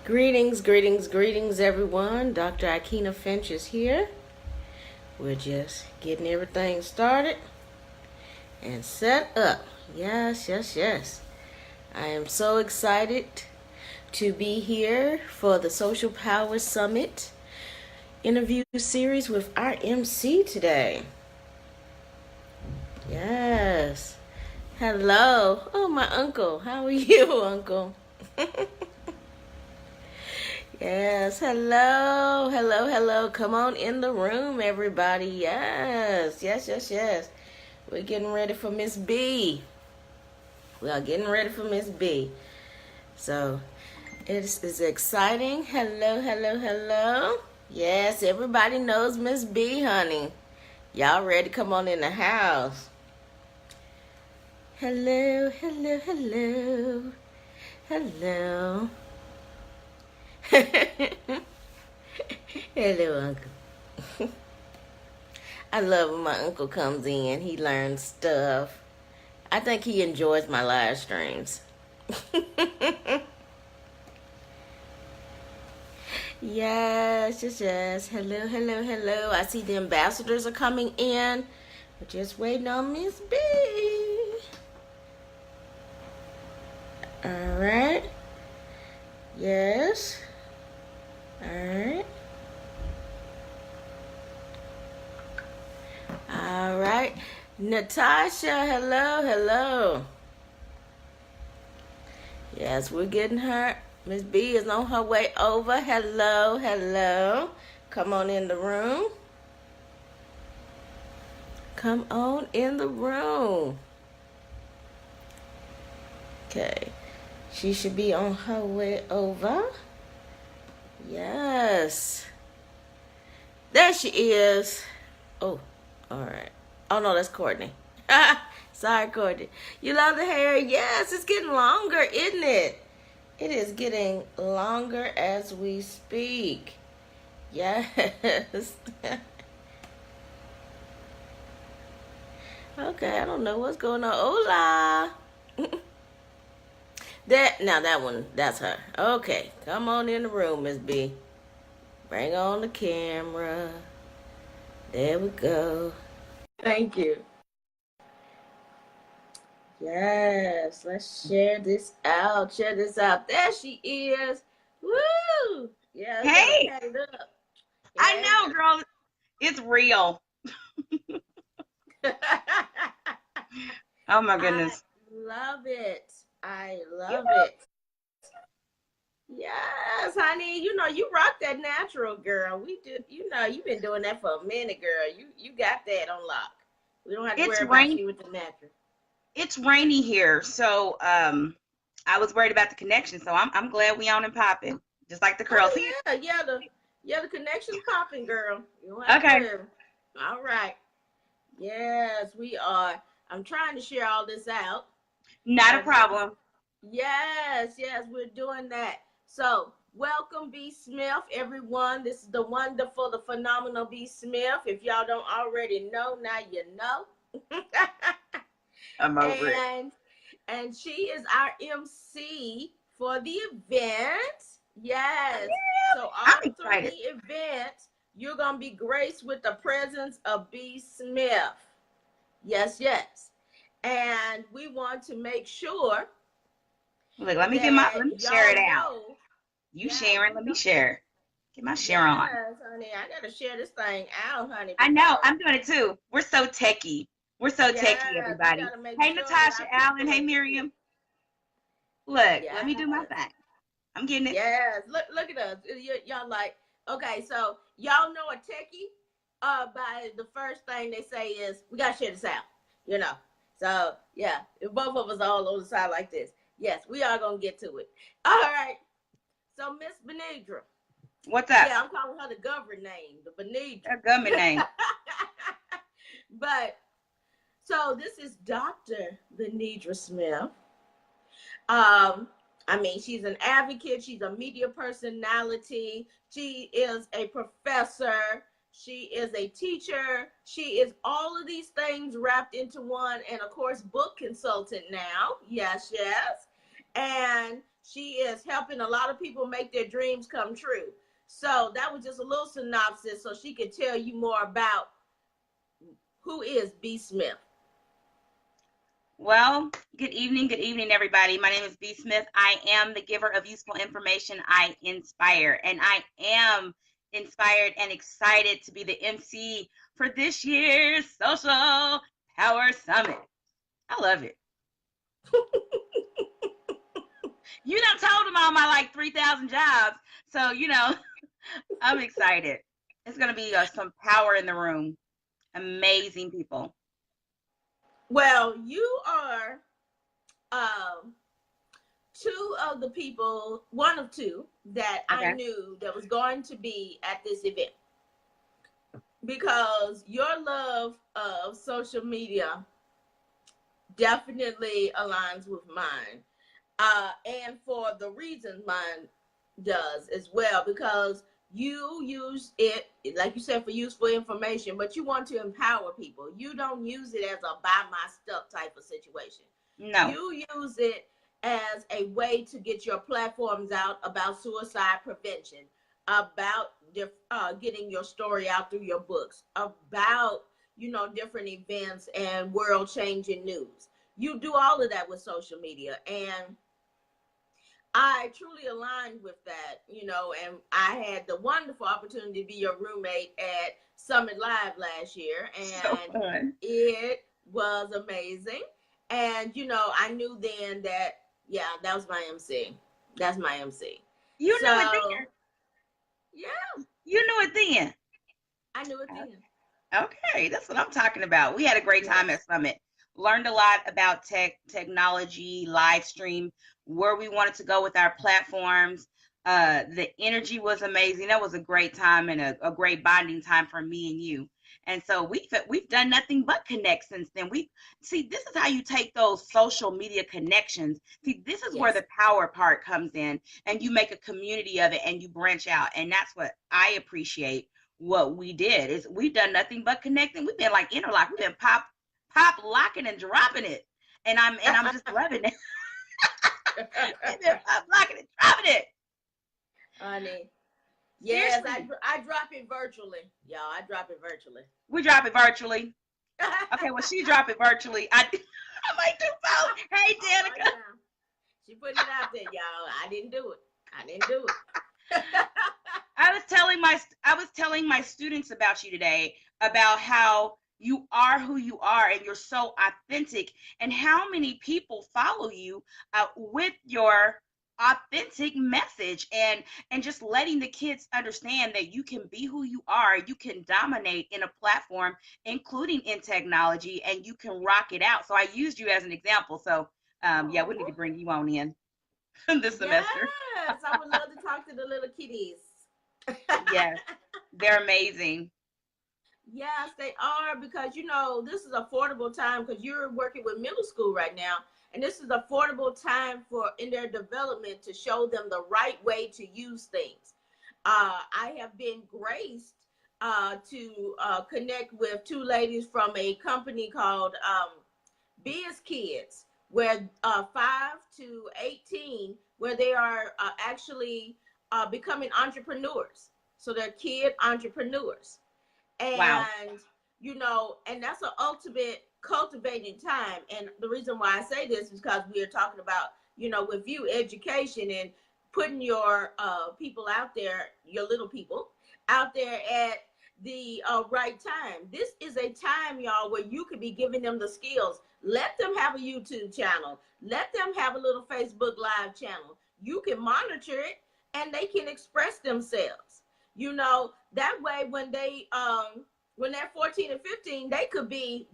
Greetings, greetings, greetings, everyone. Dr. Akina Finch is here. We're just getting everything started and set up. Yes, yes, yes. I am so excited to be here for the Social Power Summit interview series with our MC today. Yes. Hello. Oh, my uncle. How are you, uncle? Yes, hello, hello, hello. Come on in the room, everybody. Yes, yes, yes, yes. We're getting ready for Miss B. We are getting ready for Miss B. So it is exciting. Hello, hello, hello. Yes, everybody knows Miss B, honey. Y'all ready? Come on in the house. Hello, hello, hello, hello. Hello, uncle. I love when my uncle comes in. He learns stuff. I think he enjoys my live streams. Yes, yes, yes. Hello, hello, hello. I see the ambassadors are coming in. We're just waiting on Miss B. All right. Yes. All right. All right. Natasha, hello, hello. Yes, we're getting her. Miss B is on her way over. Hello, hello. Come on in the room. Come on in the room. Okay. She should be on her way over. Yes. There she is. Oh, all right. Oh, no, that's Courtney. Sorry, Courtney. You love the hair? Yes, it's getting longer, isn't it? It is getting longer as we speak. Yes. Okay, I don't know what's going on. Hola. That one, that's her. Okay, come on in the room, Miss B. Bring on the camera. There we go. Thank you. Yes, let's share this out. Share this out. There she is. Woo! Yeah, we gotta Hey, pat it up. I Yeah, know, girl. It's real. Oh my I goodness. love it. I You love know, it. Yes, honey. You know you rock that natural, girl. We do. You know you've been doing that for a minute, girl. You got that on lock. We don't have to it's worry about rain. you with the natural. It's rainy here, so I was worried about the connection. So I'm glad we on and popping, just like the curls here. Oh yeah, the connection's popping, girl. You don't have to Okay, worry. All right. Yes, we are. I'm trying to share all this out. not a problem. Yes, yes, we're doing that. So, welcome, B. Smith, everyone. This is the wonderful, the phenomenal B. Smith. If y'all don't already know, now you know. I'm over it. and and she is our MC for the event. Yes. So I'm all through the excited. event, you're gonna be graced with the presence of B. Smith. Yes, yes. And we want to make sure Look, that let me share it y'all out. know. You Yeah, sharing? you Let me know. share. Get my share on. Yes, honey. I gotta share this thing out, honey, I know. because I'm doing it too. We're so techie. We're so techie, yes, we everybody. gotta make Hey, sure that Natasha, our Allen. people Hey, are getting it. Miriam. Look, let Yes. me do my thing. I'm getting it. Yes. Look at us. Y'all like, okay, so y'all know a techie by the first thing they say is we gotta share this out, you know. So yeah, if both of us all on the side like this. Yes, we are gonna get to it. All right. So Miss Benedra. What's up? Yeah, I'm calling her the government name, the A Benedra. government name. But so this is Dr. Benedra Smith. Um, I mean, she's an advocate, she's a media personality, she is a professor, she is a teacher, she is all of these things wrapped into one, and of course, book consultant now. Yes, yes. And She is helping a lot of people make their dreams come true. So that was just a little synopsis so she could tell you more about who is B. Smith. Well, good evening, everybody. My name is B. Smith. I am the giver of useful information. I inspire, and I am inspired and excited to be the MC for this year's Social Power Summit. I love it. You done told them all my like 3,000 jobs, so I'm excited. It's gonna be some power in the room. Amazing people. Well, you are two of the people, one of two that Okay. I knew that was going to be at this event, because your love of social media definitely aligns with mine, and for the reason mine does as well, because you use it, like you said, for useful information, but you want to empower people. You don't use it as a buy my stuff type of situation. No. You use it as a way to get your platforms out about suicide prevention, about getting your story out through your books, about different events and world changing news. You do all of that with social media, and I truly aligned with that, and I had the wonderful opportunity to be your roommate at Summit Live last year, So and fun. it was amazing. And, I knew then that, yeah, that was my MC. That's my MC. You So, knew it then. yeah, You knew it then. I knew it then. Okay, that's what I'm talking about. We had a great time Yes. at Summit. Learned a lot about technology, live stream, where we wanted to go with our platforms. The energy was amazing. That was a great time and a great bonding time for me and you. And so we've done nothing but connect since then. We see, this is how you take those social media connections. See, this is where Yes. the power part comes in, and you make a community of it and you branch out. And that's what I appreciate. What we did is we've done nothing but connecting. We've been like interlock. We've been pop locking and dropping it, and I'm just loving it. We've been pop locking and dropping it. Honey. Yes, I drop it virtually. Y'all, I drop it virtually. We drop it virtually. Okay, well, she drop it virtually. I might do both. Hey, Danica. Right, she put it out there, y'all. I didn't do it. I was telling my students about you today, about how you are who you are and you're so authentic, and how many people follow you with your authentic message, and just letting the kids understand that you can be who you are. You can dominate in a platform, including in technology, and you can rock it out. So I used you as an example. So yeah, we need to bring you on in this semester. Yes, I would love to talk to the little kiddies. Yes, they're amazing. Yes, they are, because this is affordable time, because you're working with middle school right now, and this is affordable time for in their development to show them the right way to use things. I have been graced to connect with two ladies from a company called Biz Kids, where 5 to 18, where they are actually becoming entrepreneurs. So they're kid entrepreneurs. Wow. And and that's an ultimate cultivating time. And the reason why I say this is because we are talking about, with you, education and putting your people out there, your little people out there at the right time. This is a time, y'all, where you could be giving them the skills. Let them have a YouTube channel. Let them have a little Facebook Live channel. You can monitor it, and they can express themselves. That way when they're 14 and 15, they could be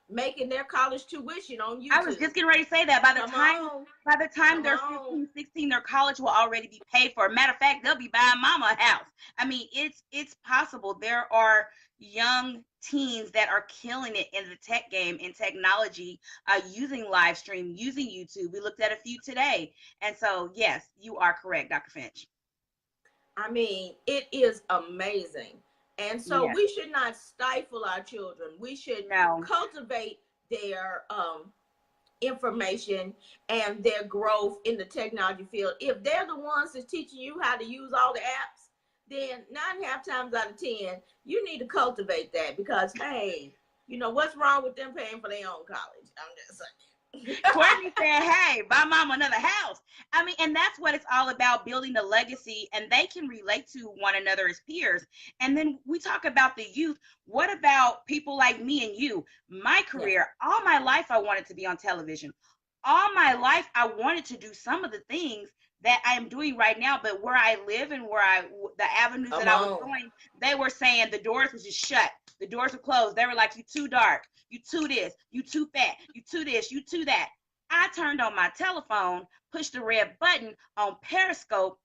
making their college tuition on YouTube. I was just getting ready to say that by the time they're 15, 16, their college will already be paid for. Matter of fact, they'll be buying mama a house. I mean, it's possible. There are young teens that are killing it in the tech game, in technology, using live stream, using YouTube. We looked at a few today. And so, yes, you are correct, Dr. Finch. I mean, it is amazing. And so Yes. we should not stifle our children. We should cultivate their information and their growth in the technology field. If they're the ones that's teaching you how to use all the apps, then 9.5 times out of 10, you need to cultivate that, because hey, you know what's wrong with them paying for their own college? I'm just saying. Courtney said, hey, buy mom another house. I mean, and that's what it's all about, building the legacy, and they can relate to one another as peers. And then we talk about the youth. What about people like me and you? My career, all my life, I wanted to be on television. All my life, I wanted to do some of the things that I am doing right now, but where I live and the avenues that I was going, they were saying the doors was just shut. The doors were closed. They were like, you too dark, you too this, you too fat, you too this, you too that. I turned on my telephone, pushed the red button on Periscope,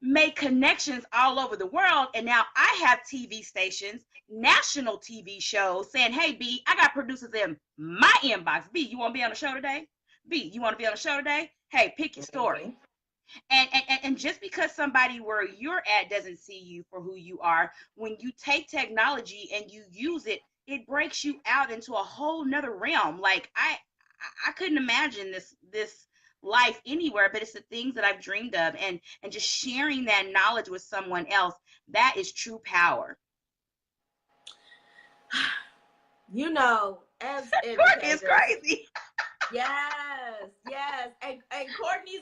made connections all over the world, and now I have TV stations, national TV shows saying, hey, B, I got producers in my inbox. B, you want to be on the show today? B, you want to be on the show today? Hey, pick your story. And just because somebody where you're at doesn't see you for who you are, when you take technology and you use it, it breaks you out into a whole nother realm. Like I couldn't imagine this life anywhere, but it's the things that I've dreamed of, and just sharing that knowledge with someone else, that is true power. You know, as Courtney is crazy. Yes. And Courtney's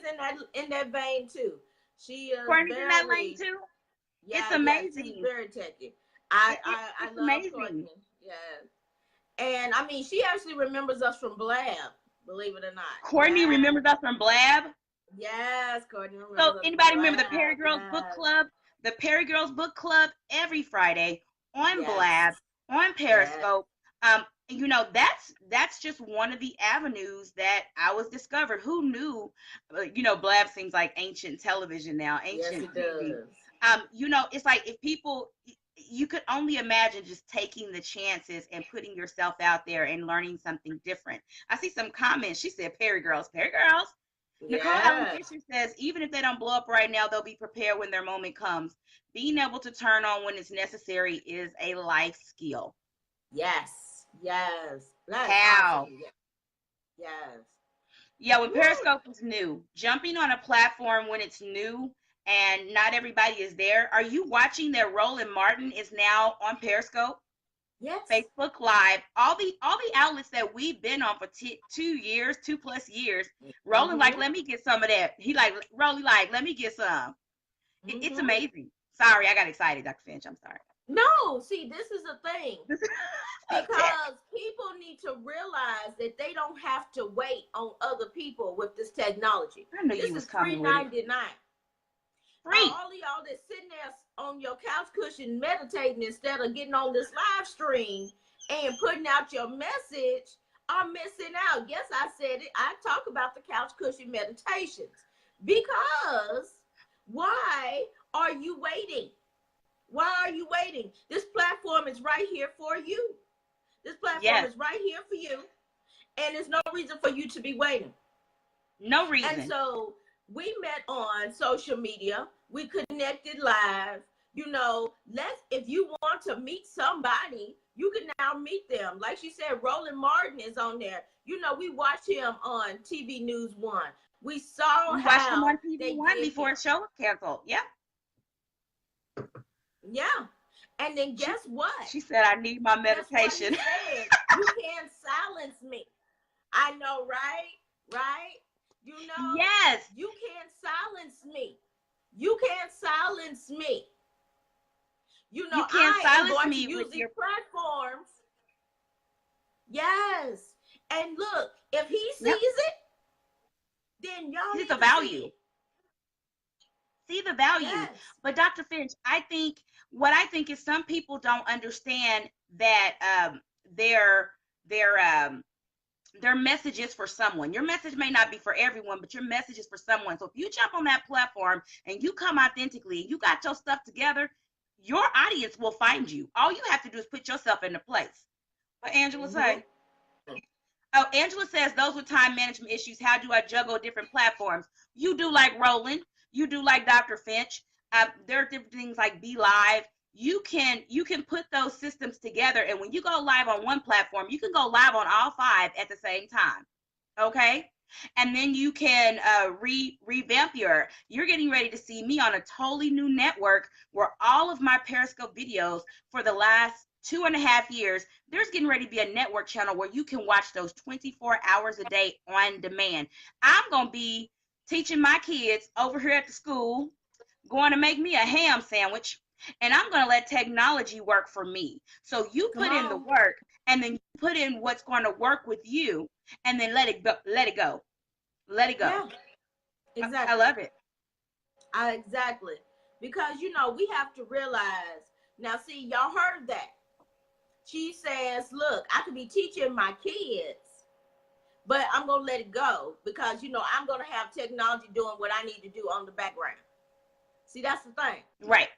in that vein too. She is Courtney's in that lane too. Yeah, it's amazing. She's very techy. I love amazing. Courtney. Yes. And I mean, she actually remembers us from Blab, believe it or not. Courtney remembers us from Blab? Yes, Courtney remembers us. So anybody remember the Blab? Perry Girls Book Club? The Perry Girls Book Club every Friday on Blab, on Periscope. You know, that's just one of the avenues that I was discovered. Who knew? You know, Blab seems like ancient television now. Ancient TV. Does. You know, it's like if people, you could only imagine just taking the chances and putting yourself out there and learning something different. I see some comments. She said, Perry Girls. Nicole Allen Fisher says, even if they don't blow up right now, they'll be prepared when their moment comes. Being able to turn on when it's necessary is a life skill. Yes. That's how? Awesome. Yes. Yeah, when Periscope was new, jumping on a platform when it's new and not everybody is there. Are you watching that Roland Martin is now on Periscope? Yes. Facebook Live, all the outlets that we've been on for 2 years, 2+ years. Roland like, let me get some of that. He like, Roland like, let me get some. It's amazing. Sorry, I got excited, Dr. Finch. I'm sorry. No, see, this is the thing. Because people need to realize that they don't have to wait on other people with this technology. I knew this you was is coming $3.99. Free. All of y'all that's sitting there on your couch cushion meditating instead of getting on this live stream and putting out your message are missing out. Yes, I said it. I talk about the couch cushion meditations because why are you waiting? Why are you waiting? This platform is right here for you. This platform is right here for you. And there's no reason for you to be waiting. No reason. And so we met on social media. We connected live. You know, if you want to meet somebody, you can now meet them. Like she said, Roland Martin is on there. You know, we watched him on TV News 1. We saw watched him on TV 1 before his show was canceled. Yeah. Yeah. And then guess what? She said, I need my meditation. You can't silence me. I know, right? Right? You know? Yes. You can't silence me. You can't silence me. You know, you can't silence am going me to use with these your platforms. Yes. And look, if he sees it, then y'all see need the to value. See the value. Yes. But Dr. Finch, I think is some people don't understand that their message is for someone. Your message may not be for everyone, but your message is for someone. So if you jump on that platform and you come authentically and you got your stuff together, your audience will find you. All you have to do is put yourself into place. What Angela say? Oh, Angela says, those with time management issues, how do I juggle different platforms? You do like Roland. You do like Dr. Finch. There are different things like Be Live. You can put those systems together, and when you go live on one platform, you can go live on all 5 at the same time. Okay. And then you can revamp you're getting ready to see me on a totally new network where all of my Periscope videos for the last 2.5 years, there's getting ready to be a network channel where you can watch those 24 hours a day on demand. I'm going to be teaching my kids over here at the school, going to make me a ham sandwich, and I'm going to let technology work for me. So you put in the work, and then you put in what's going to work with you, and then let it go. Let it go. Let it go. Yeah, exactly. I love it. Exactly. Because, we have to realize, now see, y'all heard that. She says, look, I could be teaching my kids, but I'm going to let it go because, I'm going to have technology doing what I need to do on the background. See, that's the thing. Right.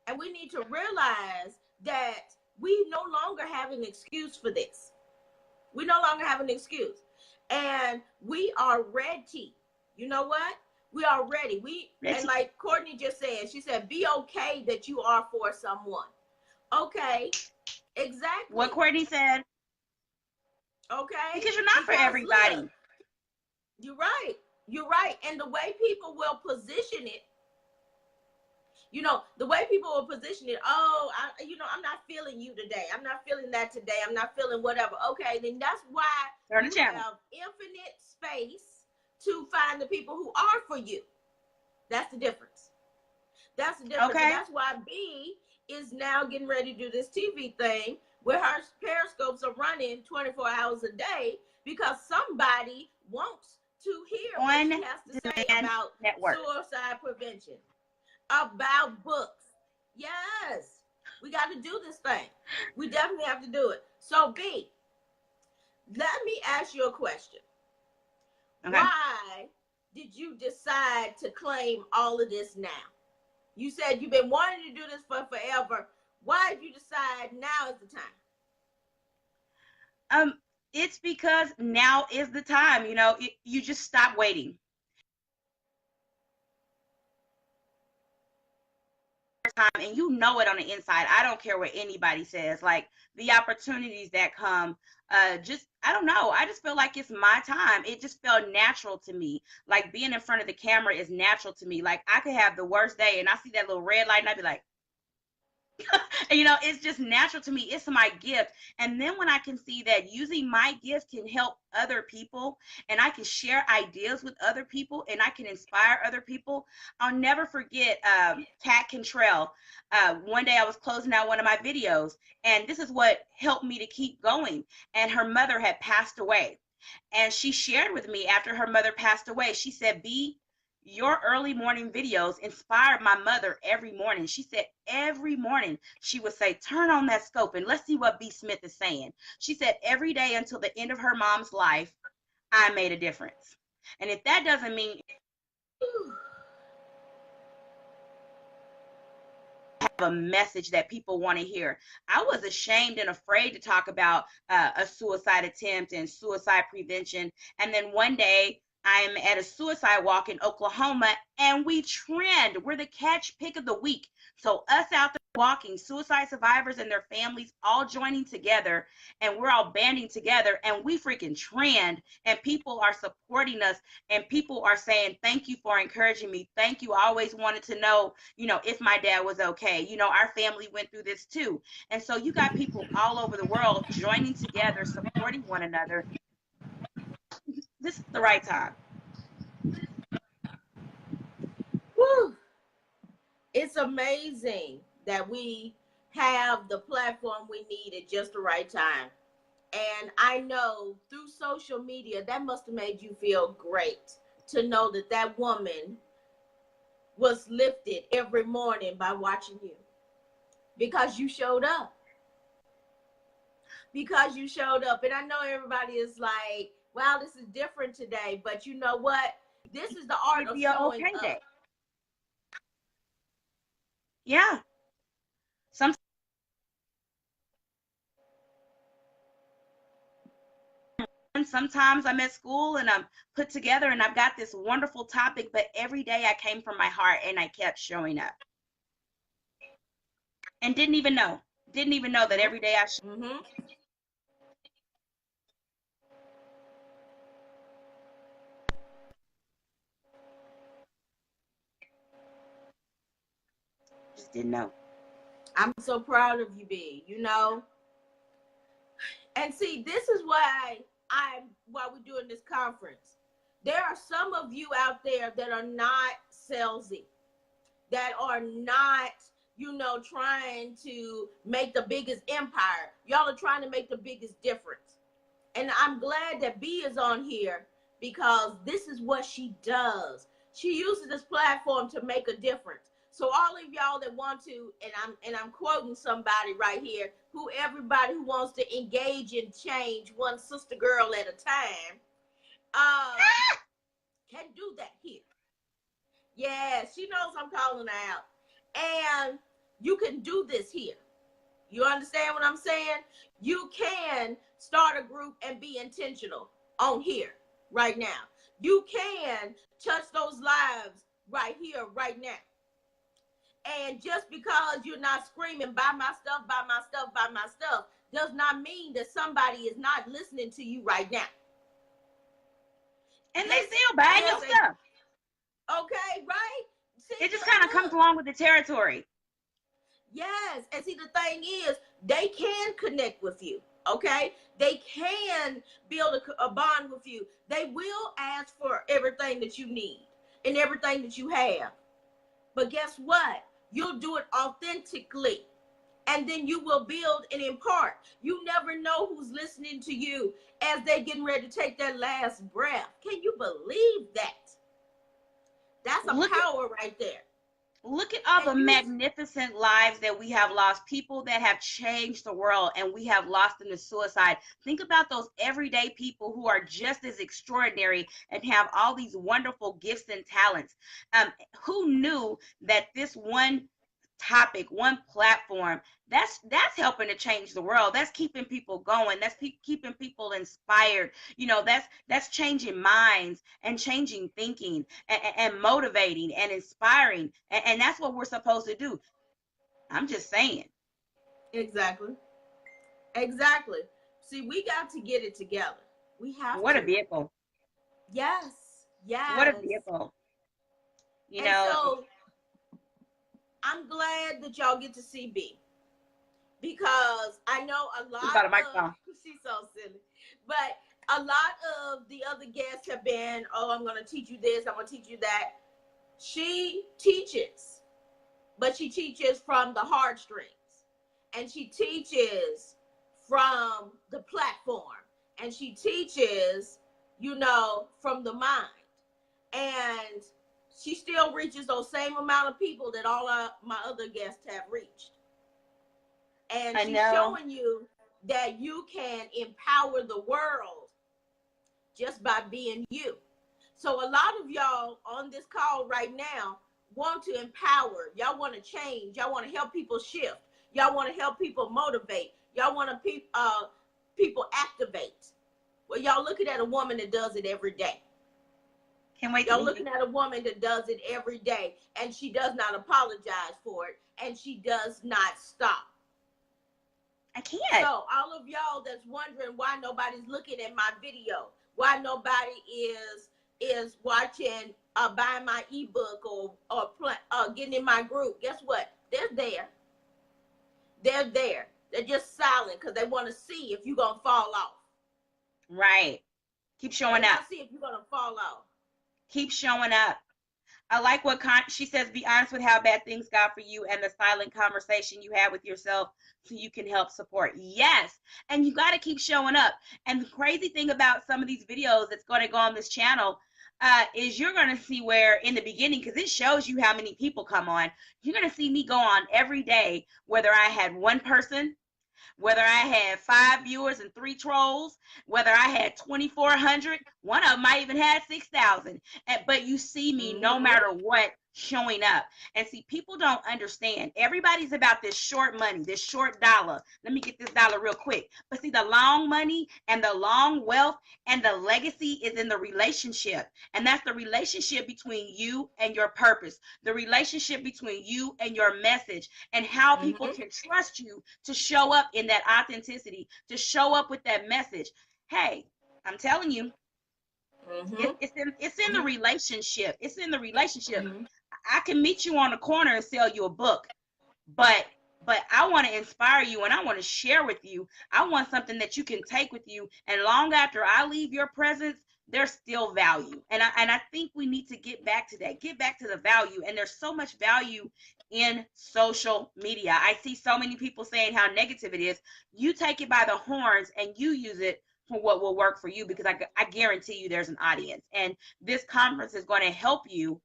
And we need to realize that we no longer have an excuse for this. We no longer have an excuse. And we are ready. You know what? We are ready. And like Courtney just said, she said, be okay that you are for someone. Okay. Exactly. What Courtney said. Okay. Because you're not for everybody. Look, you're right. You're right. And the way people will position it, the way people will position it, I'm not feeling you today. I'm not feeling that today. I'm not feeling whatever. Okay, then that's why you have infinite space to find the people who are for you. That's the difference. That's the difference. Okay. And that's why B is now getting ready to do this TV thing where her periscopes are running 24 hours a day because somebody wants to hear what she has to say about suicide prevention. About books. Yes. We got to do this thing. We definitely have to do it. So B, let me ask you a question. Okay. Why did you decide to claim all of this now? You said you've been wanting to do this for forever. Why did you decide now is the time? It's because now is the time. You just stop waiting. Time, and you know it on the inside. I don't care what anybody says. Like the opportunities that come, I don't know. I just feel like it's my time. It just felt natural to me. Like being in front of the camera is natural to me. Like I could have the worst day and I see that little red light and I'd be like, it's just natural to me. It's my gift. And then when I can see that using my gift can help other people and I can share ideas with other people and I can inspire other people. I'll never forget Kat Cantrell. One day I was closing out one of my videos and this is what helped me to keep going. And her mother had passed away. And she shared with me after her mother passed away, she said, B, your early morning videos inspired my mother every morning. She said every morning she would say, turn on that scope and let's see what B. Smith is saying. She said every day until the end of her mom's life, I made a difference. And if that doesn't mean have a message that people want to hear. I was ashamed and afraid to talk about a suicide attempt and suicide prevention. And then one day I'm at a suicide walk in Oklahoma and we trend. We're the catch pick of the week. So us out there walking, suicide survivors and their families all joining together and we're all banding together and we freaking trend and people are supporting us and people are saying, thank you for encouraging me. Thank you. I always wanted to know, if my dad was okay. Our family went through this too. And so you got people all over the world joining together, supporting one another. This is the right time. Woo. It's amazing that we have the platform we need at just the right time. And I know through social media, that must have made you feel great to know that that woman was lifted every morning by watching you because you showed up. Because you showed up. And I know everybody is like, wow, this is different today. But you know what? This is the art of showing up. Day. Yeah. Sometimes I'm at school and I'm put together and I've got this wonderful topic, but every day I came from my heart and I kept showing up. And didn't even know that every day I just didn't know. I'm so proud of you, B. You know, and see, this is why we're doing this conference. There are some of you out there that are not salesy, that are not, you know, trying to make the biggest empire. Y'all are trying to make the biggest difference. And I'm glad that B is on here because this is what she does. She uses this platform to make a difference. So all of y'all that want to, and I'm quoting somebody right here, everybody who wants to engage in change one sister girl at a time, can do that here. Yeah, she knows I'm calling her out. And you can do this here. You understand what I'm saying? You can start a group and be intentional on here right now. You can touch those lives right here, right now. And just because you're not screaming, buy my stuff, buy my stuff, buy my stuff, does not mean that somebody is not listening to you right now. And they still buying your stuff. Okay, right? See, it just kind of comes along with the territory. Yes. And see, the thing is, they can connect with you. Okay, they can build a bond with you. They will ask for everything that you need and everything that you have. But guess what? You'll do it authentically. And then you will build and impart. You never know who's listening to you as they're getting ready to take their last breath. Can you believe that? That's a power right there. Look at all the magnificent lives that we have lost, people that have changed the world, and we have lost them to suicide. Think about those everyday people who are just as extraordinary and have all these wonderful gifts and talents. Who knew that this one topic, one platform, that's helping to change the world. That's keeping people going. That's keeping people inspired. You know, that's changing minds and changing thinking and motivating and inspiring. And that's what we're supposed to do. I'm just saying. Exactly. See, we got to get it together. We have What to. a vehicle. Yes. What a vehicle. You know. So I'm glad that y'all get to see B, because I know a lot of, she's so silly, but a lot of the other guests have been, oh, I'm going to teach you this, I'm going to teach you that. She teaches, but she teaches from the heartstrings, and she teaches from the platform, and she teaches, you know, from the mind. And she still reaches those same amount of people that all my other guests have reached. And she's showing you that you can empower the world just by being you. So a lot of y'all on this call right now want to empower. Y'all want to change. Y'all want to help people shift. Y'all want to help people motivate. Y'all want to people activate. Well, y'all looking at a woman that does it every day. Can't wait. Y'all looking at a woman that does it every day, and she does not apologize for it, and she does not stop. I can't. So all of y'all that's wondering why nobody's looking at my video, why nobody is watching, buying my ebook or getting in my group, guess what? They're there. They're there. They're just silent because they want to see if you're gonna fall off. Right. Keep showing up. See if you're gonna fall off. Keep showing up. I like what she says, be honest with how bad things got for you and the silent conversation you had with yourself so you can help support. Yes. And you got to keep showing up. And the crazy thing about some of these videos that's going to go on this channel is you're going to see where in the beginning, because it shows you how many people come on, you're going to see me go on every day, whether I had one person, whether I had 5 viewers and 3 trolls, whether I had 2,400, one of them might even had 6,000. But you see me no matter what showing up. And see, people don't understand. Everybody's about this short money, this short dollar. Let me get this dollar real quick. But see, the long money and the long wealth and the legacy is in the relationship. And that's the relationship between you and your purpose, the relationship between you and your message, and how people can trust you to show up in that authenticity, to show up with that message. Hey, I'm telling you, it's in the relationship. It's in the relationship. I can meet you on the corner and sell you a book, but I want to inspire you, and I want to share with you. I want something that you can take with you, and long after I leave your presence, there's still value. And I think we need to get back to that, get back to the value. And there's so much value in social media. I see so many people saying how negative it is. You take it by the horns and you use it for what will work for you, because I guarantee you there's an audience, and this conference is going to help you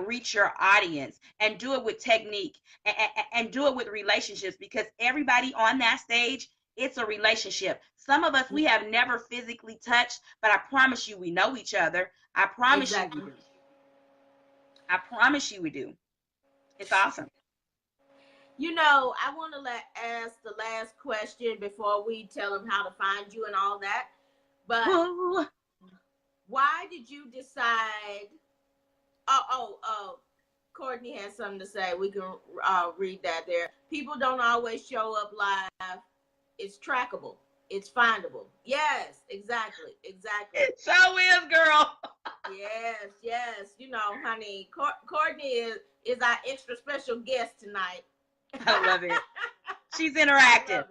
reach your audience, and do it with technique, and do it with relationships, because everybody on that stage, it's a relationship. Some of us, we have never physically touched, but I promise you we know each other. I promise Exactly. you we do. I promise you we do. It's awesome. You know, I want to ask the last question before we tell them how to find you and all that. But Woo. why did you decide? Courtney has something to say. We can read that there. People don't always show up live. It's trackable. It's findable. Yes, exactly. It so is, girl. Yes. You know, honey, Courtney is our extra special guest tonight. I love it. She's interactive.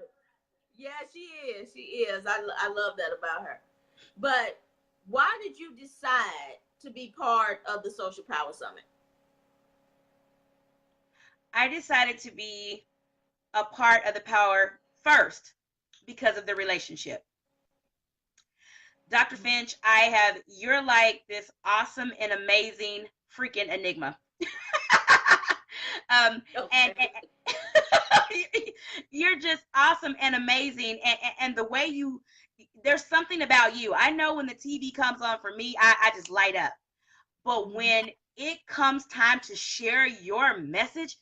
Yeah, she is. I love that about her. But why did you decide to be part of the Social Power Summit? I decided to be a part of the power first because of the relationship. Dr. Finch, you're like this awesome and amazing freaking enigma. And you're just awesome and amazing. And the way there's something about you. I know when the TV comes on for me, I just light up. But when it comes time to share your message,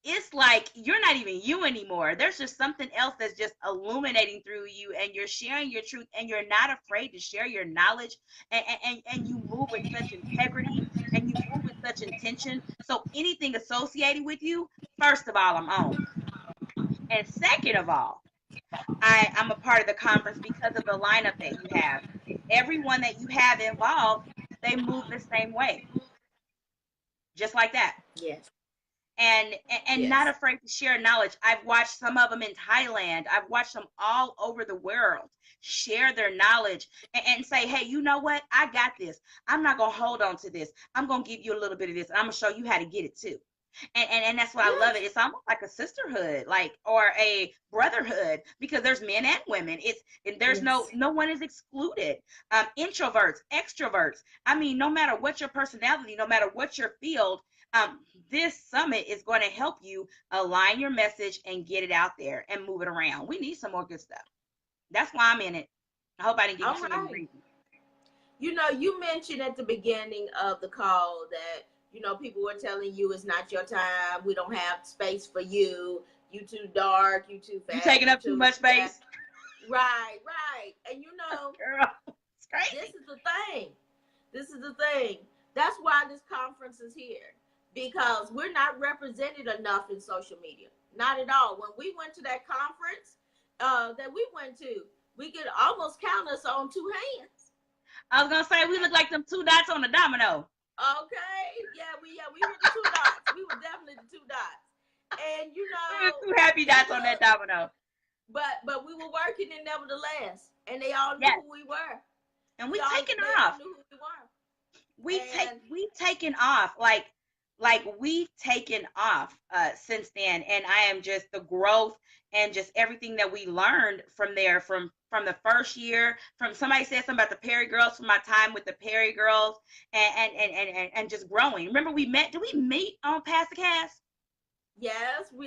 it's like you're not even you anymore. There's just something else that's just illuminating through you, and you're sharing your truth, and you're not afraid to share your knowledge, and you move with such integrity, and you move with such intention. So anything associated with you, first of all, I'm on. And second of all, I'm a part of the conference because of the lineup that you have. Everyone that you have involved, they move the same way. Just like that. Yes. And Yes. Not afraid to share knowledge. I've watched some of them in Thailand. I've watched them all over the world share their knowledge and say, hey, you know what? I got this. I'm not going to hold on to this. I'm going to give you a little bit of this, and I'm going to show you how to get it too. And that's why I love it. It's almost like a sisterhood, or a brotherhood, because there's men and women. There's no one is excluded. Introverts, extroverts. I mean, no matter what your personality, no matter what your field, this summit is going to help you align your message and get it out there and move it around. We need some more good stuff. That's why I'm in it. I hope I didn't give you too many reasons. You know, you mentioned at the beginning of the call that, you know, people were telling you it's not your time. We don't have space for you. You too dark. You too fat. You taking up too much space. Right. And you know, girl, it's crazy. This is the thing. That's why this conference is here, because we're not represented enough in social media. Not at all. When we went to that conference that we went to, we could almost count us on two hands. I was gonna say we look like them two dots on the domino. Okay, we were the two dots. We were definitely the two dots, and you know, we were two happy dots on that domino. But we were working it nevertheless, and they all knew who we were, and we taking off. Knew who we were. We've taken off like we've taken off since then, and I am just the growth and just everything that we learned from there, from the first year. From somebody said something about the Perry girls, from my time with the Perry girls, and just growing. Remember we met? Did we meet on Pass the Cast? Yes, we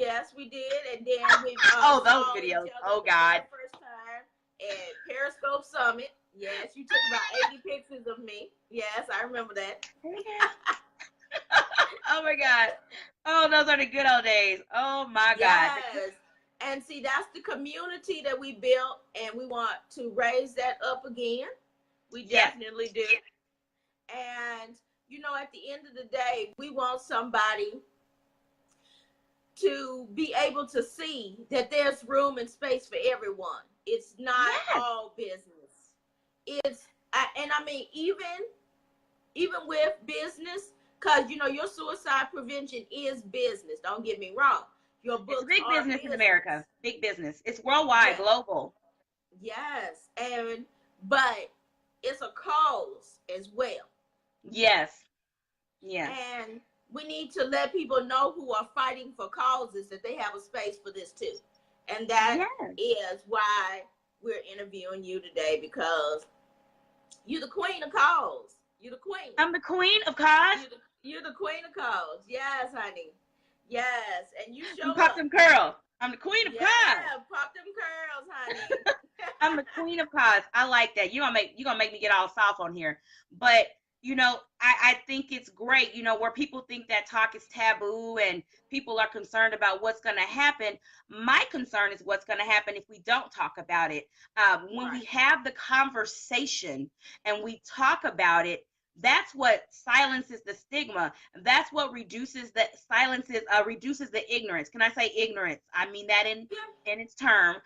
did, and then we those videos. Oh God! First time at Periscope Summit. Yes, you took about 80 pictures of me. Yes, I remember that. Oh my God! Oh, those are the good old days. Oh my God! Yes. And see, that's the community that we built, and we want to raise that up again. We definitely do. And, you know, at the end of the day, we want somebody to be able to see that there's room and space for everyone. It's not all business. And I mean, even with business, because, you know, your suicide prevention is business. Don't get me wrong. Your It's books big are business in business. America. Big business. It's worldwide, Yeah. global. Yes. And but it's a cause as well. Yes. Yes. And we need to let people know who are fighting for causes that they have a space for this too. And that Yes. is why we're interviewing you today, because you're the queen of cause. You're the queen. I'm the queen of cause. You're the queen of cause. Yes, honey. Yes. And you I'm show pop up. them curls. I'm the queen of cause. Yeah, pop them curls, honey. I'm the queen of cause. I like that. You gonna make me get all soft on here. But I think it's great, where people think that talk is taboo and people are concerned about what's gonna happen. My concern is what's gonna happen if we don't talk about it. When we Right. have the conversation and we talk about it, that's what silences the stigma. That's what reduces the ignorance. Can I say ignorance? I mean that in its term.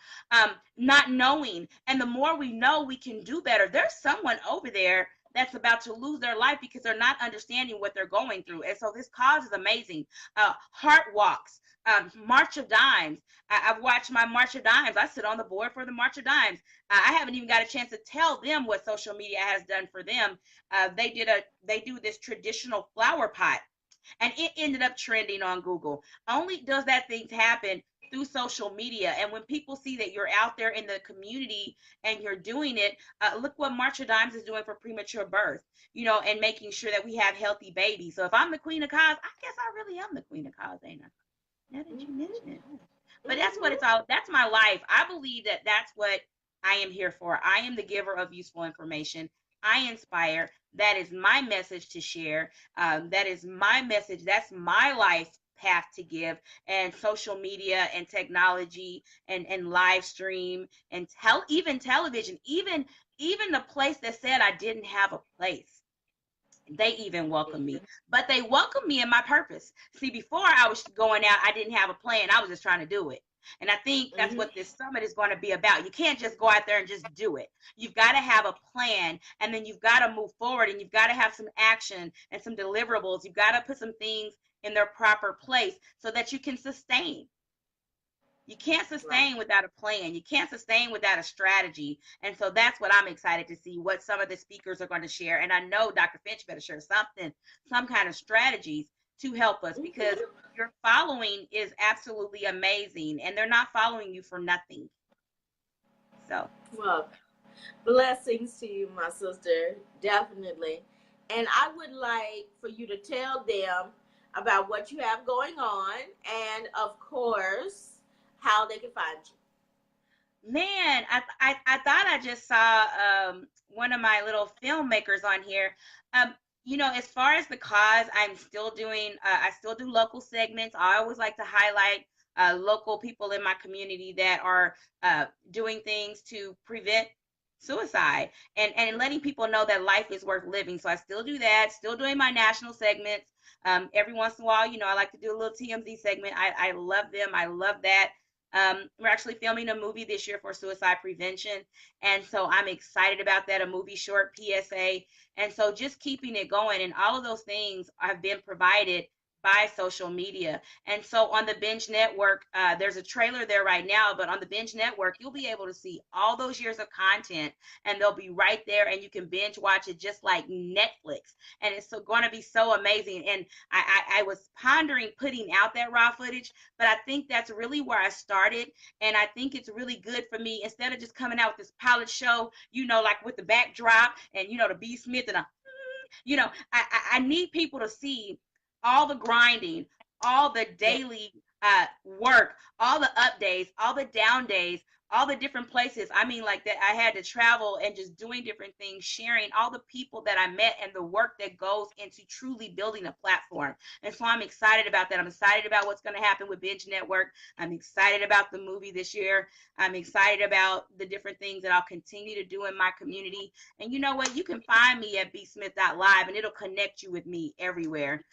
Not knowing. And the more we know, we can do better. There's someone over there that's about to lose their life because they're not understanding what they're going through. And so this cause is amazing. Heart walks, March of Dimes. I've watched my March of Dimes. I sit on the board for the March of Dimes. I haven't even got a chance to tell them what social media has done for them. They do this traditional flower pot, and it ended up trending on Google. Only does that thing happen through social media. And when people see that you're out there in the community and you're doing it, look what March of Dimes is doing for premature birth, and making sure that we have healthy babies. So if I'm the queen of cause, I guess I really am the queen of cause, ain't I? Now that you mention it. But that's what it's all, that's my life. I believe that that's what I am here for. I am the giver of useful information. I inspire. That is my message to share. That is my message. That's my life path to give. And social media and technology and live stream and even television, even the place that said I didn't have a place, they even welcome me, but they welcome me in my purpose. See, before I was going out, I didn't have a plan. I was just trying to do it. And I think that's Mm-hmm. what this summit is going to be about. You can't just go out there and just do it. You've got to have a plan, and then you've got to move forward, and you've got to have some action and some deliverables. You've got to put some things in their proper place so that you can sustain. You can't Right. sustain without a plan. You can't sustain without a strategy. And so that's what I'm excited to see, what some of the speakers are going to share. And I know Dr. Finch better share something, some kind of strategies to help us, because Mm-hmm. your following is absolutely amazing and they're not following you for nothing. So, Well, blessings to you, my sister. Definitely. And I would like for you to tell them about what you have going on and, of course, how they can find you. man, I thought I just saw one of my little filmmakers on here. Um, as far as the cause, I'm still doing. I still do local segments. I always like to highlight local people in my community that are doing things to prevent suicide and letting people know that life is worth living. So I still do that. Still doing my national segments. Every once in a while, I like to do a little TMZ segment. I love them. I love that. We're actually filming a movie this year for suicide prevention. And so I'm excited about that, a movie short PSA. And so just keeping it going. And all of those things have been provided by social media. And so on the Binge Network, there's a trailer there right now, but on the Binge Network, you'll be able to see all those years of content and they'll be right there and you can binge watch it just like Netflix. And it's going to be so amazing. And I was pondering putting out that raw footage, but I think that's really where I started. And I think it's really good for me, instead of just coming out with this pilot show, like with the backdrop and, the B. Smith and I need people to see all the grinding, all the Yeah. daily work, all the up days, all the down days, all the different places. I mean, like that, I had to travel and just doing different things, sharing all the people that I met and the work that goes into truly building a platform. And so I'm excited about that. I'm excited about what's going to happen with Binge Network. I'm excited about the movie this year. I'm excited about the different things that I'll continue to do in my community. And you know what? You can find me at bsmith.live and it'll connect you with me everywhere.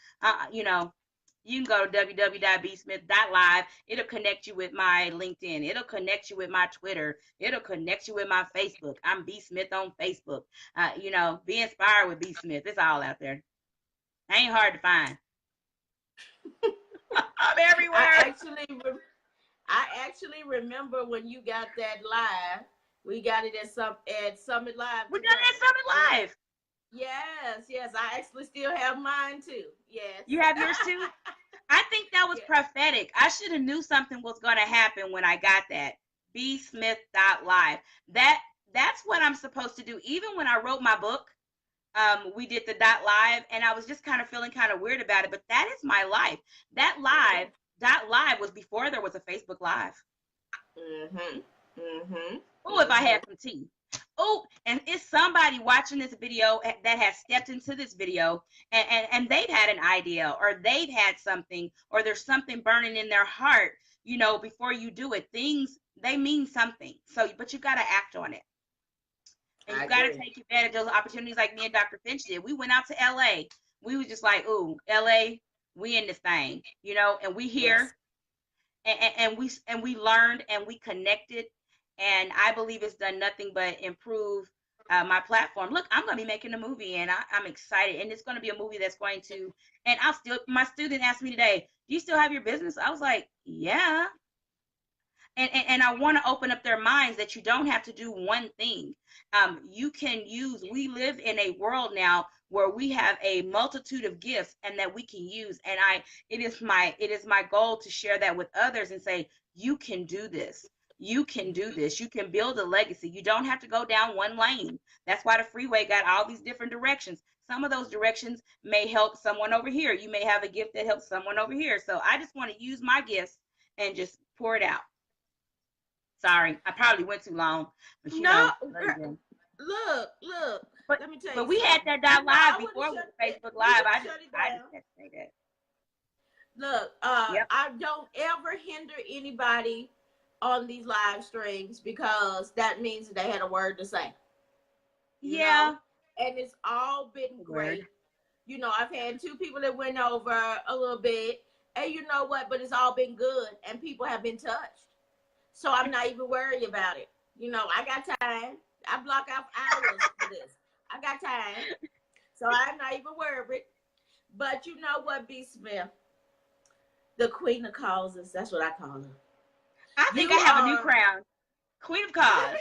You can go to www.bsmith.live. It'll connect you with my LinkedIn. It'll connect you with my Twitter. It'll connect you with my Facebook. I'm B. Smith on Facebook. Be inspired with B. Smith. It's all out there. Ain't hard to find. I'm everywhere. I actually remember when you got that live. We got it at Summit Live We're today. done at Summit Live. Yes. I actually still have mine too. Yes. You have yours too? I think that was prophetic. I should have knew something was going to happen when I got that. bsmith.live. That's what I'm supposed to do. Even when I wrote my book, we did the .live, and I was just kind of feeling kind of weird about it. But that is my life. That live was before there was a Facebook Live. Oh, if I had some tea. Oh, and it's somebody watching this video that has stepped into this video and they've had an idea, or they've had something, or there's something burning in their heart, before you do it. Things, they mean something. So, but you got to act on it. And you got to take advantage of those opportunities like me and Dr. Finch did. We went out to LA. We was just like, ooh, LA, we in this thing, and we here. Yes. And we learned and we connected. And I believe it's done nothing but improve my platform. Look, I'm going to be making a movie, and I'm excited. And it's going to be a movie that's going to, and my student asked me today, do you still have your business? I was like, yeah. And I want to open up their minds that you don't have to do one thing. We live in a world now where we have a multitude of gifts and that we can use. And it is my goal to share that with others and say, you can do this. You can do this. You can build a legacy. You don't have to go down one lane. That's why the freeway got all these different directions. Some of those directions may help someone over here. You may have a gift that helps someone over here. So I just want to use my gifts and just pour it out. Sorry, I probably went too long. But look. But, let me tell you. But we had that live before Facebook Live. I just had to say that. Look, I don't ever hinder anybody on these live streams because that means that they had a word to say. Yeah. And it's all been great. I've had 2 people that went over a little bit, and you know what? But it's all been good, and people have been touched. So I'm not even worried about it. I got time. I block out hours for this. I got time. So I'm not even worried. But you know what, B. Smith? The queen of causes. That's what I call her. I think I have a new crown. Queen of cause.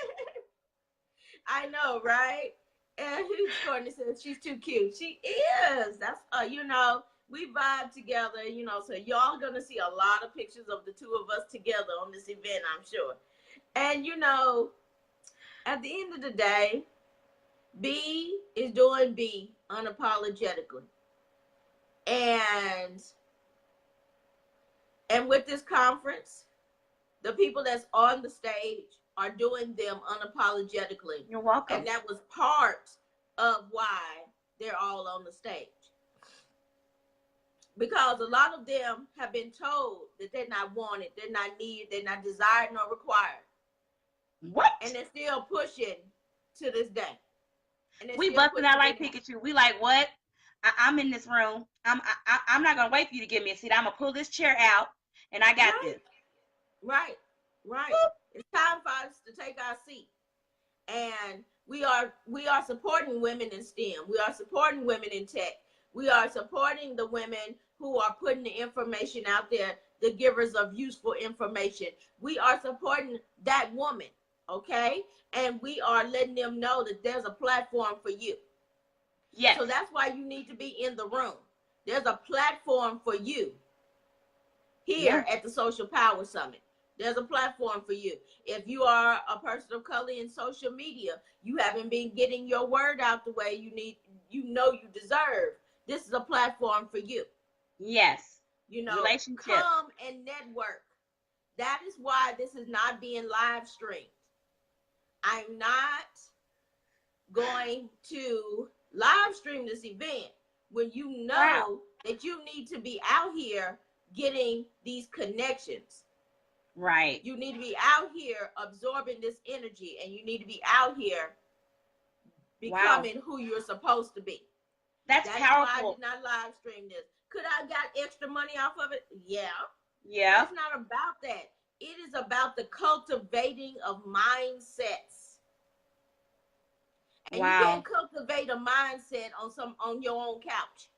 I know, right? And Courtney says she's too cute. She is. That's, we vibe together, so y'all gonna see a lot of pictures of the 2 of us together on this event, I'm sure. And at the end of the day, B is doing B unapologetically. And with this conference, the people that's on the stage are doing them unapologetically. You're welcome. And that was part of why they're all on the stage. Because a lot of them have been told that they're not wanted, they're not needed, they're not desired nor required. What? And they're still pushing to this day. We busting out like Pikachu. We like, what? I'm in this room. I'm not gonna wait for you to give me a seat. I'm gonna pull this chair out, and I got this. Right. Whoop. It's time for us to take our seat. And we are supporting women in STEM. We are supporting women in tech. We are supporting the women who are putting the information out there, the givers of useful information. We are supporting that woman, okay? And we are letting them know that there's a platform for you. Yes. So that's why you need to be in the room. There's a platform for you here at the Social Power Summit. There's a platform for you. If you are a person of color in social media, you haven't been getting your word out the way you deserve. This is a platform for you. Yes. Relationship. Come and network. That is why this is not being live streamed. I'm not going to live stream this event when you know that you need to be out here getting these connections. Right. You need to be out here absorbing this energy, and you need to be out here becoming who you're supposed to be. That's powerful. Why I did not live stream this. Could I have got extra money off of it? Yeah. Yeah. It's not about that. It is about the cultivating of mindsets. And you can't cultivate a mindset on your own couch.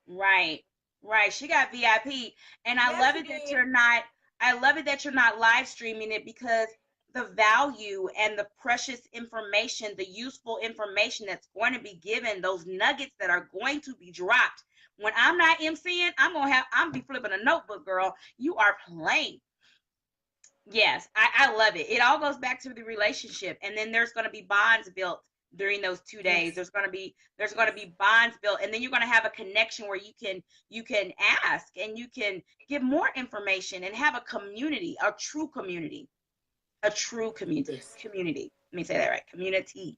Right. Right. She got VIP. And I Yes, love she it that did. you're not, I love it that you're not live streaming it, because the value and the precious information, the useful information that's going to be given, those nuggets that are going to be dropped. When I'm not emceeing, I'm be flipping a notebook, girl. You are playing. Yes, I love it. It all goes back to the relationship, and then there's going to be bonds built during those 2 days. Yes. There's going to Yes. be bonds built, and then you're going to have a connection where you can ask and you can give more information and have a community, a true community, a true community. Yes. Community. Let me say that right. Community.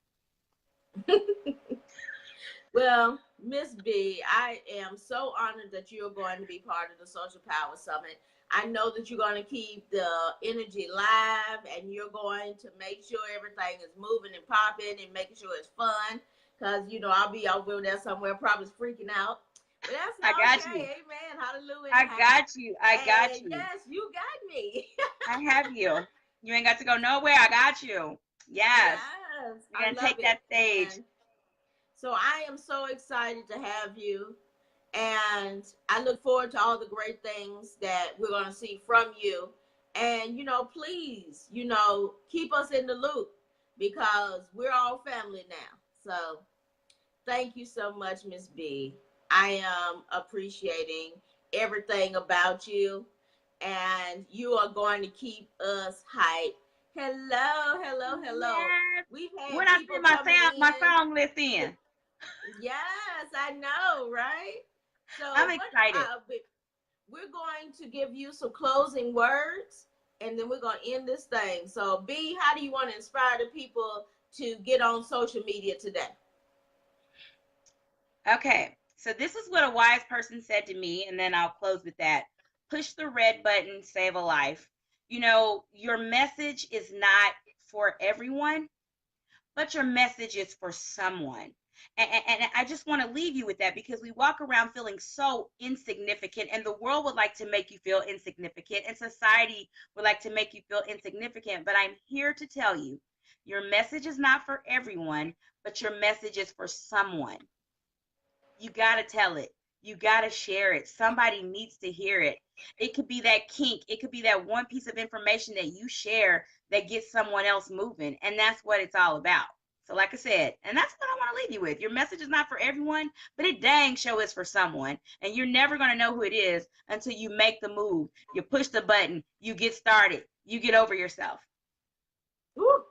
Well, Miss B, I am so honored that you're going to be part of the Social Power Summit. I know that you're going to keep the energy live and you're going to make sure everything is moving and popping and making sure it's fun. Because, I'll be over there somewhere probably freaking out. But I that's got okay. you. Amen. Hallelujah in I the house. got you. I got And you. yes, you got me. I have you. You ain't got to go nowhere. I got you. Yes. Yes, You're I gonna love take it. that stage. And so I am so excited to have you. And I look forward to all the great things that we're going to see from you. And, please, keep us in the loop because we're all family now. So thank you so much, Miss B. I am appreciating everything about you. And you are going to keep us hyped. Hello, hello, hello. Yes. We've When had I people send coming my in. song list in, Yes, I know, right? I'm So excited. we're going to give you some closing words, and then we're going to end this thing. So, B, how do you want to inspire the people to get on social media today? Okay. So this is what a wise person said to me, and then I'll close with that. Push the red button, save a life. Your message is not for everyone, but your message is for someone. And I just want to leave you with that, because we walk around feeling so insignificant, and the world would like to make you feel insignificant, and society would like to make you feel insignificant. But I'm here to tell you, your message is not for everyone, but your message is for someone. You got to tell it. You got to share it. Somebody needs to hear it. It could be that kink. It could be that one piece of information that you share that gets someone else moving. And that's what it's all about. So, like I said, and that's what I want to leave you with. Your message is not for everyone, but it dang sure is for someone. And you're never going to know who it is until you make the move. You push the button. You get started. You get over yourself. Woo.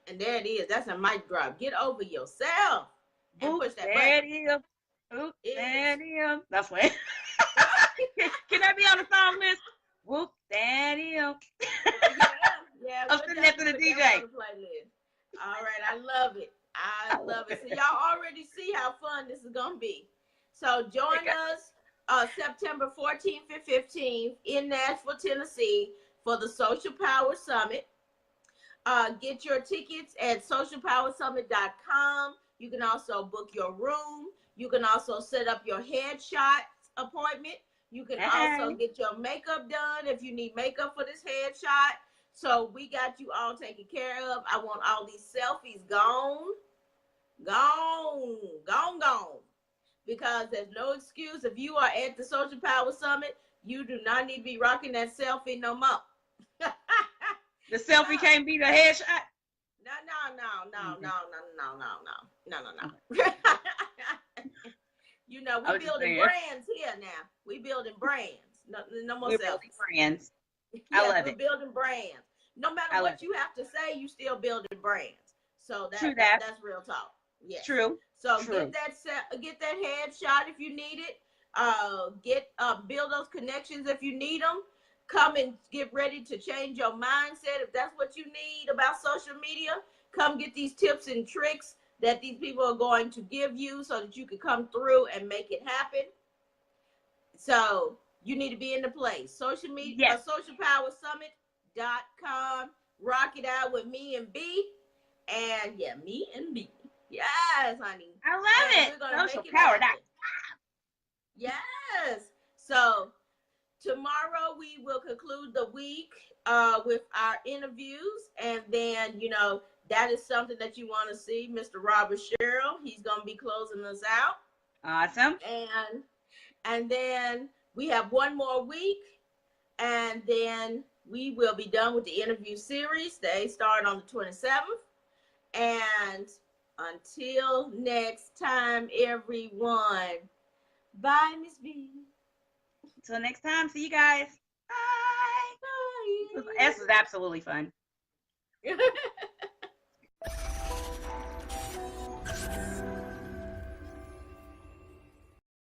And there it is. That's a mic drop. Get over yourself and Boop, push that button. there it is. Boop, It's there it is. That's what. Can that be on the song list? Whoop, that is. yeah, yeah. I'm We'll sitting there to definitely the put that one DJ. on the playlist. All right, I love it. I I love love it. So it. y'all already see how fun this is gonna be. So join Okay. us September 14th and 15th in Nashville, Tennessee for the Social Power Summit. Get your tickets at socialpowersummit.com. You can also book your room. You can also set up your headshot appointment. You can also Hey. get your makeup done if you need makeup for this headshot. So we got you all taken care of. I want all these selfies gone, gone, gone, gone. Because there's no excuse. If you are at the Social Power Summit, you do not need to be rocking that selfie no more. The selfie can't be the headshot. No, no, no, no, Okay. no, no, no, no, no, no, no, Okay. no. I We was just building saying. brands here now. We building brands. No, no more We're building selfies. brands. I Yes, love we're it. building brands. No matter I love what it. you have to say, you still building brands. So True that, that that. that's real talk. Yes. True. So True. get that headshot if you need it. Build those connections if you need them. Come and get ready to change your mindset if that's what you need about social media. Come get these tips and tricks that these people are going to give you so that you can come through and make it happen. So you need to be in the place. Social media, Yes. socialpowersummit.com. Rock it out with me and B. And yeah, me and B. Yes, honey. I love And it. we're gonna Social make it power. happen. Yes. So tomorrow we will conclude the week with our interviews, and then that is something that you want to see, Mr. Robert Sherrill. He's gonna be closing us out, Awesome. and And then we have one more week, and then we will be done with the interview series. They start on the 27th. And until next time, everyone. Bye, Miss B. Until next time, see you guys. Bye. Bye. This was absolutely fun.